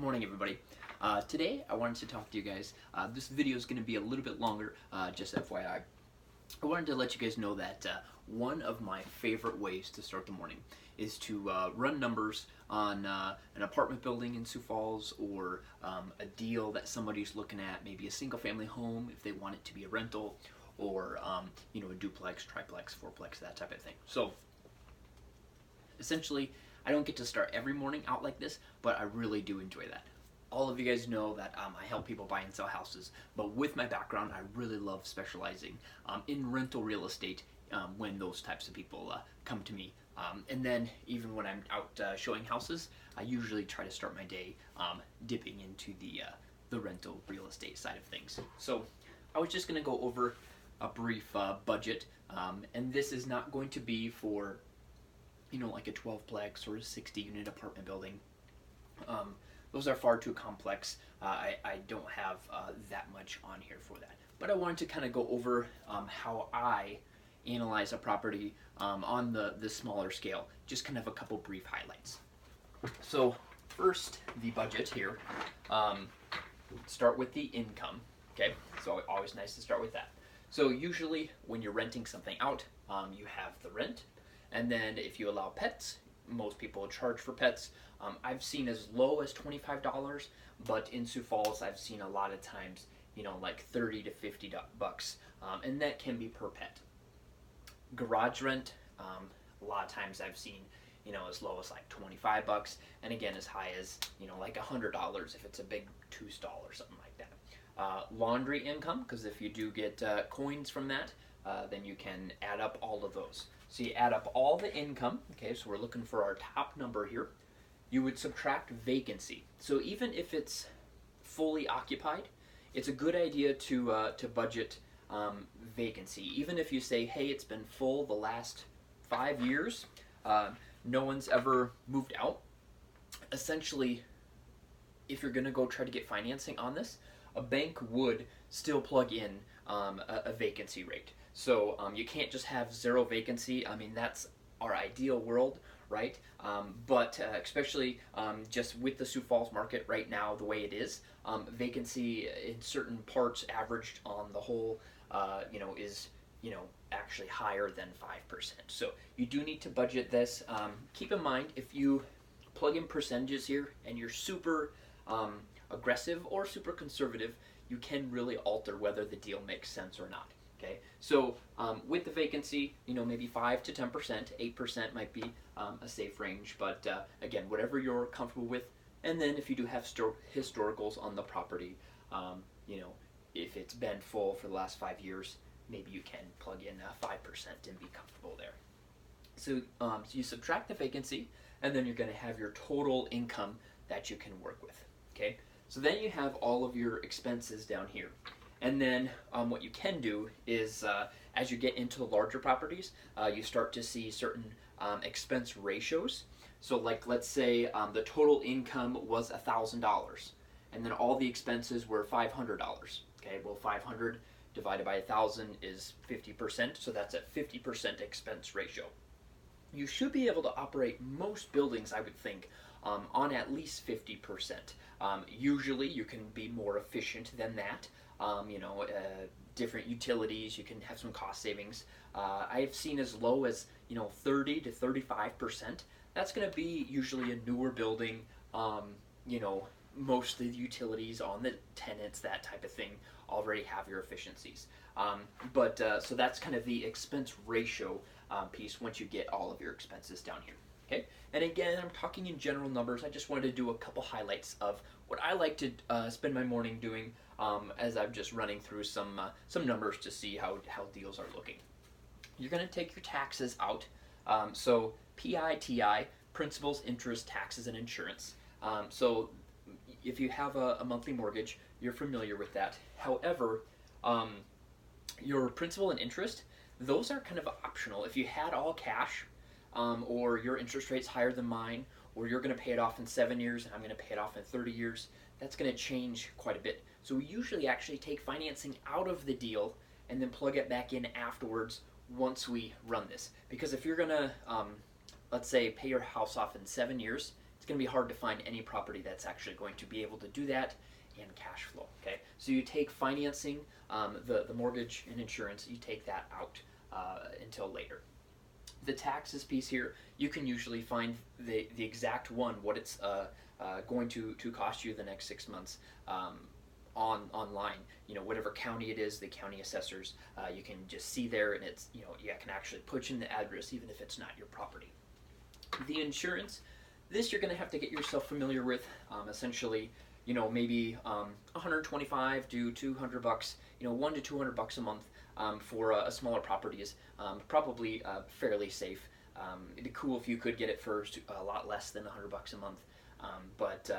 morning, everybody. Today I wanted to talk to you guys. This video is going to be a little bit longer, just FYI. I wanted to let you guys know that one of my favorite ways to start the morning is to run numbers on an apartment building in Sioux Falls, or a deal that somebody's looking at, maybe a single family home if they want it to be a rental, or a duplex, triplex, fourplex, that type of thing. So essentially, I don't get to start every morning out like this, but I really do enjoy that. All of you guys know that I help people buy and sell houses, but with my background, I really love specializing in rental real estate when those types of people come to me. And then even when I'm out showing houses, I usually try to start my day dipping into the rental real estate side of things. So I was just going to go over a brief budget, and this is not going to be for like a 12-plex or a 60-unit apartment building. Those are far too complex. I don't have that much on here for that. But I wanted to kind of go over how I analyze a property on the smaller scale. Just kind of a couple brief highlights. So first, the budget here. Start with the income. Okay, so always nice to start with that. So usually when you're renting something out, you have the rent. And then if you allow pets, most people charge for pets. I've seen as low as $25, but in Sioux Falls I've seen a lot of times, like $30 to $50 bucks, and that can be per pet. Garage rent, a lot of times I've seen, as low as like 25 bucks, and again as high as, like $100 if it's a big 2-stall or something like that. Laundry income, because if you do get coins from that, then you can add up all of those. So you add up all the income, okay, so we're looking for our top number here. You would subtract vacancy. So even if it's fully occupied, it's a good idea to budget vacancy. Even if you say, hey, it's been full the last 5 years, no one's ever moved out. Essentially, if you're going to go try to get financing on this, a bank would still plug in a vacancy rate. So you can't just have zero vacancy. I mean, that's our ideal world, right? But especially just with the Sioux Falls market right now, the way it is, vacancy in certain parts averaged on the whole, is actually higher than 5%. So you do need to budget this. Keep in mind, if you plug in percentages here and you're super aggressive or super conservative, you can really alter whether the deal makes sense or not. Okay, so with the vacancy, maybe 5 to 10%, 8% might be a safe range, but again, whatever you're comfortable with. And then if you do have historicals on the property, if it's been full for the last 5 years, maybe you can plug in 5% and be comfortable there. So, so you subtract the vacancy, and then you're going to have your total income that you can work with. Okay, so then you have all of your expenses down here. And then what you can do is, as you get into larger properties, you start to see certain expense ratios. So like, let's say the total income was $1,000, and then all the expenses were $500. Okay, well, 500 divided by 1,000 is 50%, so that's a 50% expense ratio. You should be able to operate most buildings, I would think, on at least 50%. Usually you can be more efficient than that. Different utilities, you can have some cost savings. I've seen as low as 30 to 35%. That's going to be usually a newer building. Most of the utilities on the tenants, that type of thing, already have your efficiencies. So that's kind of the expense ratio piece once you get all of your expenses down here. Okay, and again, I'm talking in general numbers. I just wanted to do a couple highlights of what I like to spend my morning doing as I'm just running through some numbers to see how deals are looking. You're going to take your taxes out. So PITI, principals, interest, taxes, and insurance. So if you have a monthly mortgage, you're familiar with that. However, your principal and interest, those are kind of optional. If you had all cash, or your interest rate's higher than mine, or you're going to pay it off in 7 years and I'm going to pay it off in 30 years, that's going to change quite a bit. So we usually actually take financing out of the deal and then plug it back in afterwards once we run this. Because if you're going to, let's say, pay your house off in 7 years, it's going to be hard to find any property that's actually going to be able to do that in cash flow. Okay, so you take financing, the mortgage and insurance, you take that out until later. The taxes piece here, you can usually find the exact one, what it's going to cost you the next 6 months online. You know, whatever county it is, the county assessors, you can just see there, and it's, you know, you can actually put in the address even if it's not your property. The insurance, this you're going to have to get yourself familiar with. Essentially, you know, maybe 125 to 200 bucks, you know, 1 to 200 bucks a month for a smaller property is probably fairly safe. It'd be cool if you could get it for a lot less than 100 bucks a month, but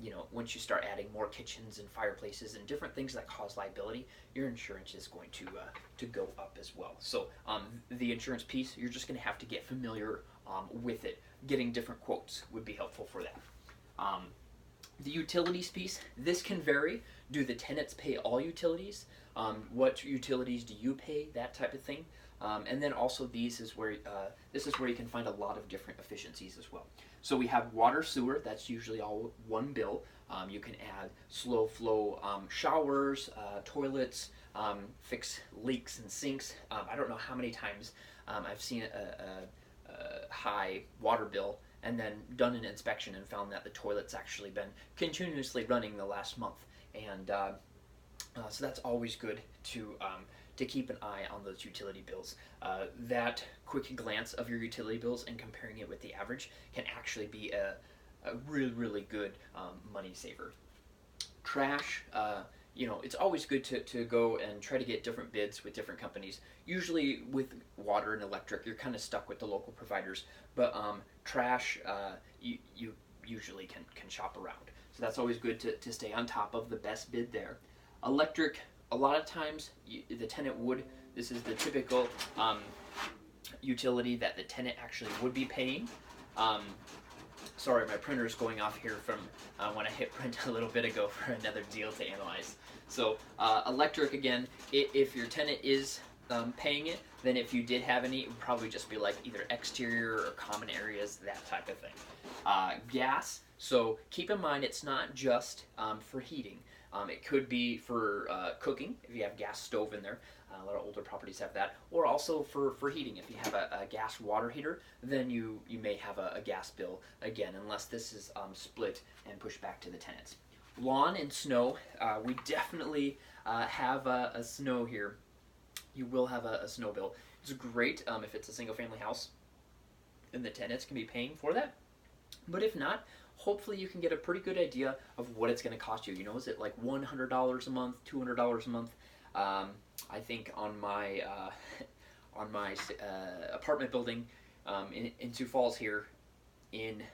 you know, once you start adding more kitchens and fireplaces and different things that cause liability, your insurance is going to go up as well. So the insurance piece, you're just going to have to get familiar with it. Getting different quotes would be helpful for that. The utilities piece, this can vary. Do the tenants pay all utilities? What utilities do you pay? That type of thing. And then also this is where you can find a lot of different efficiencies as well. So we have water, sewer. That's usually all one bill. You can add slow flow showers, toilets, fix leaks and sinks. I don't know how many times I've seen a high water bill and then done an inspection and found that the toilet's actually been continuously running the last month. And so that's always good to keep an eye on those utility bills. That quick glance of your utility bills and comparing it with the average can actually be a really, really good money saver. Trash, you know, it's always good to go and try to get different bids with different companies. Usually with water and electric, you're kind of stuck with the local providers, but trash, you usually can shop around. So that's always good to stay on top of the best bid there. Electric, a lot of times the tenant would, this is the typical utility that the tenant actually would be paying. Sorry, my printer's going off here from when I hit print a little bit ago for another deal to analyze. So electric, again, if your tenant is paying it, then if you did have any, it would probably just be like either exterior or common areas, that type of thing. Gas, so keep in mind it's not just for heating. It could be for cooking, if you have gas stove in there. A lot of older properties have that. Or also for heating. If you have a gas water heater, then you may have a gas bill, again, unless this is split and pushed back to the tenants. Lawn and snow, we definitely have a snow here. You will have a snow bill. It's great if it's a single family house and the tenants can be paying for that. But if not, hopefully you can get a pretty good idea of what it's going to cost you. You know, is it like $100 a month, $200 a month? I think on my apartment building in Sioux Falls here in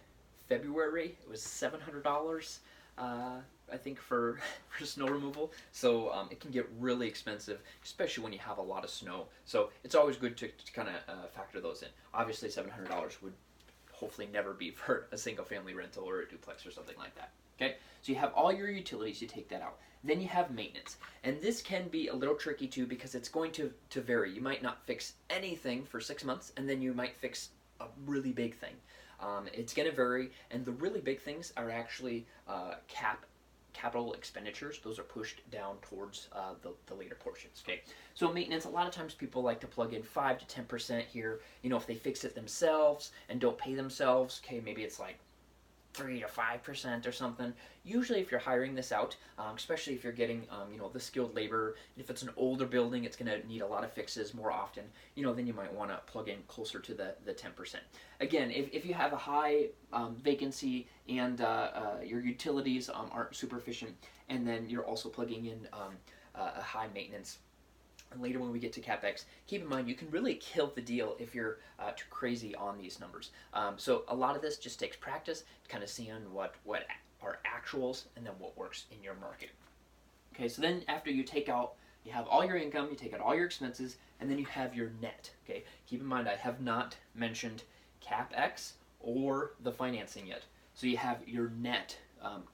February, it was $700. I think for snow removal. So it can get really expensive, especially when you have a lot of snow. So it's always good to kind of factor those in. Obviously, $700 would hopefully never be for a single family rental or a duplex or something like that. Okay, so you have all your utilities, you take that out. Then you have maintenance. And this can be a little tricky too because it's going to vary. You might not fix anything for 6 months and then you might fix a really big thing. It's going to vary, and the really big things are actually capital expenditures. Those are pushed down towards the later portions. Okay, so maintenance, a lot of times people like to plug in 5 to 10% here. You know, if they fix it themselves and don't pay themselves, okay, maybe it's like 3 to 5% or something. Usually if you're hiring this out, especially if you're getting you know, the skilled labor, if it's an older building, it's going to need a lot of fixes more often, you know, then you might want to plug in closer to the 10%. Again, if you have a high vacancy and your utilities aren't super efficient, and then you're also plugging in a high maintenance. And later when we get to CapEx, keep in mind you can really kill the deal if you're too crazy on these numbers. So a lot of this just takes practice, kind of seeing what are actuals and then what works in your market. Okay, so then after you take out, you have all your income, you take out all your expenses, and then you have your net. Okay, keep in mind I have not mentioned CapEx or the financing yet. So you have your net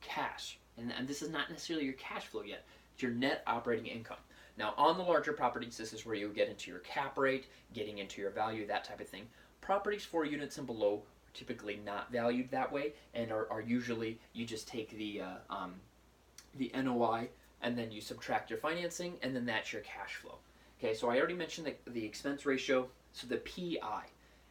cash, and this is not necessarily your cash flow yet. It's your net operating income. Now, on the larger properties, this is where you get into your cap rate, getting into your value, that type of thing. Properties 4 units and below typically not valued that way, and are usually, you just take the NOI and then you subtract your financing, and then that's your cash flow. Okay, so I already mentioned the expense ratio. So the PI.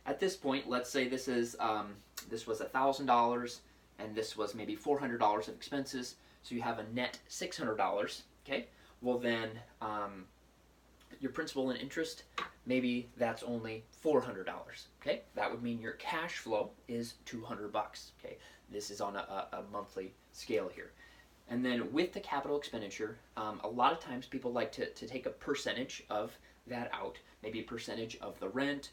At this point, let's say this was $1,000, and this was maybe $400 of expenses. So you have a net $600. Okay, well then your principal and interest, maybe that's only $400. Okay, that would mean your cash flow is $200. Okay, this is on a monthly scale here. And then with the capital expenditure, a lot of times people like to take a percentage of that out, maybe a percentage of the rent,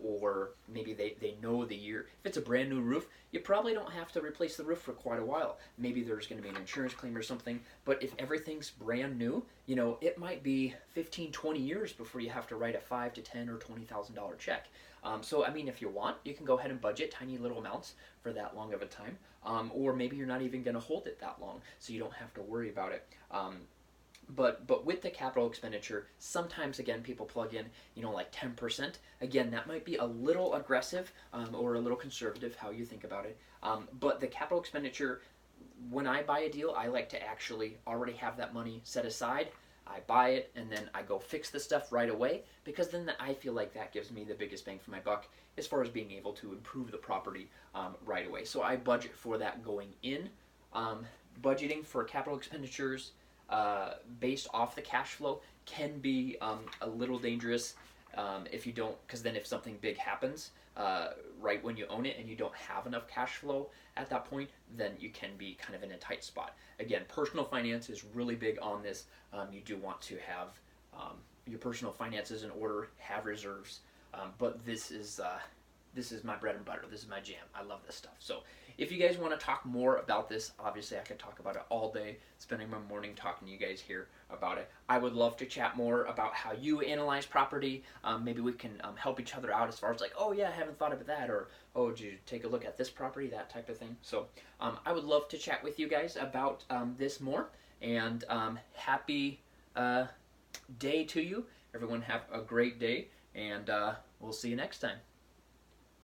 or maybe they know the year. If it's a brand new roof, you probably don't have to replace the roof for quite a while. Maybe there's going to be an insurance claim or something, but if everything's brand new, it might be 15, 20 years before you have to write a $5 to $10 or $20,000 check. So, I mean, if you want, you can go ahead and budget tiny little amounts for that long of a time, or maybe you're not even going to hold it that long, so you don't have to worry about it. But with the capital expenditure, sometimes, again, people plug in, like 10%. Again, that might be a little aggressive or a little conservative, how you think about it. But the capital expenditure, when I buy a deal, I like to actually already have that money set aside. I buy it, and then I go fix the stuff right away, because then I feel like that gives me the biggest bang for my buck as far as being able to improve the property right away. So I budget for that going in. Budgeting for capital expenditures based off the cash flow can be a little dangerous if you don't, because then if something big happens right when you own it and you don't have enough cash flow at that point, then you can be kind of in a tight spot. Again, personal finance is really big on this. You do want to have your personal finances in order, have reserves, but this is my bread and butter. This is my jam. I love this stuff. So if you guys want to talk more about this, obviously I could talk about it all day, spending my morning talking to you guys here about it. I would love to chat more about how you analyze property. Maybe we can help each other out as far as like, oh yeah, I haven't thought of that, or oh, did you take a look at this property, that type of thing. So I would love to chat with you guys about this more, and happy day to you. Everyone have a great day, and we'll see you next time.